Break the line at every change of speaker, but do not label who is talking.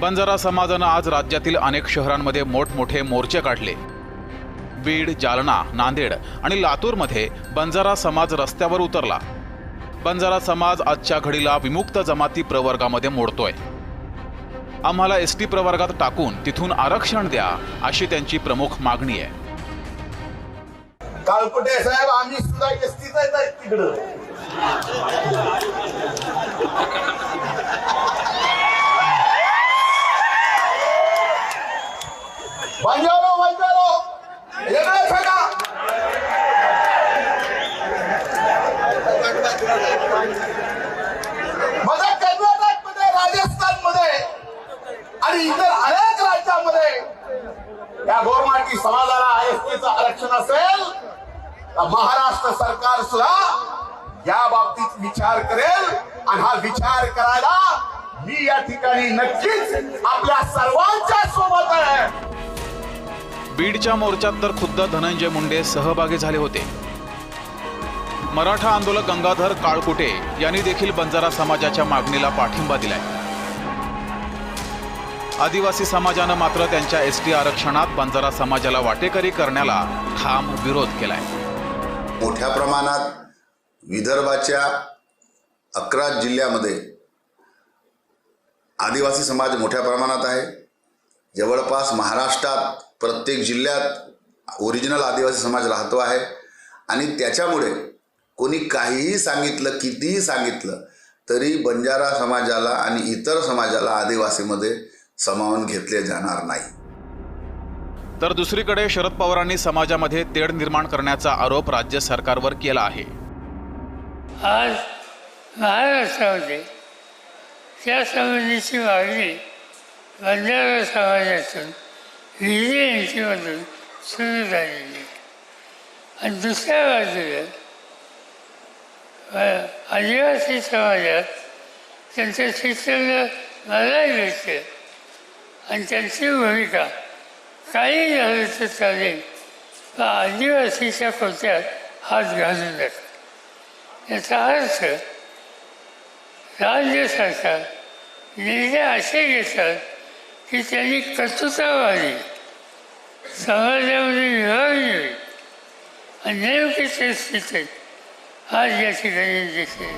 बंजारा समाजानं आज राज्यातील अनेक शहरांमध्ये मोठमोठे मोर्चे काढले। बीड, जालना, नांदेड आणि लातूरमध्ये बंजारा समाज रस्त्यावर उतरला। बंजारा समाज आजच्या घडीला विमुक्त जमाती प्रवर्गामध्ये मोडतोय। आम्हाला एसटी प्रवर्गात टाकून तिथून आरक्षण द्या, अशी त्यांची प्रमुख मागणी आहे।
काळकुटे साहेब, आम्ही सुद्धा एसटीच आहे तिकडं। बंजारो येणार सगळा माझ्या कर्नाटकमध्ये, राजस्थानमध्ये आणि इतर अनेक राज्यांमध्ये या गोरमाटी समाजाला एसटीचं आरक्षण असेल तर महाराष्ट्र सरकार सुद्धा या बाबतीत विचार करेल आणि हा विचार करायला मी या ठिकाणी नक्कीच आपल्या सर्वांच्या सोबत आहे।
बीडच्या मोर्चात तर खुद्द धनंजय मुंडे सहभागी झाले होते। मराठा आंदोलक गंगाधर काळकुटे यांनी देखील बंजारा समाजाच्या मागणीला पाठिंबा दिलाय। आदिवासी समाजानं मात्र त्यांच्या एसटी आरक्षणात बंजारा समाजाला वाटेकरी करण्याला ठाम विरोध केलाय।
मोठ्या प्रमाणात विदर्भाच्या 11 जिल्ह्यामध्ये आदिवासी समाज मोठ्या प्रमाणात आहे। जवळपास महाराष्ट्रात प्रत्येक जिल्ह्यात ओरिजिनल आदिवासी समाज राहतो आहे आणि त्याच्यामुळे कोणी काहीही सांगितलं, कितीही सांगितलं तरी बंजारा समाजाला आणि इतर समाजाला आदिवासीमध्ये सामावून घेतले जाणार नाही।
तर दुसरीकडे शरद पवारांनी समाजामध्ये तेढ निर्माण करण्याचा आरोप राज्य सरकारवर केला आहे।
आज महाराष्ट्रामध्ये त्या समाजाची मागणी बंजारा समाजातून विजयंतीमधून सुरू झालेली आणि दुसऱ्या बाजूला आदिवासी समाजात त्यांचं शिक्षण मला मिळते आणि त्यांची भूमिका काही झालं तर चालेल पण आदिवासीच्या कोट्यात हात घालू नका। याचा अर्थ राज्य सरकार निर्णय असे घेतात की त्यांनी कर्तृत्ववादी समाजामध्ये विभागणी होईल आणि नेमकी ते स्थितीत आज या ठिकाणी दिसते।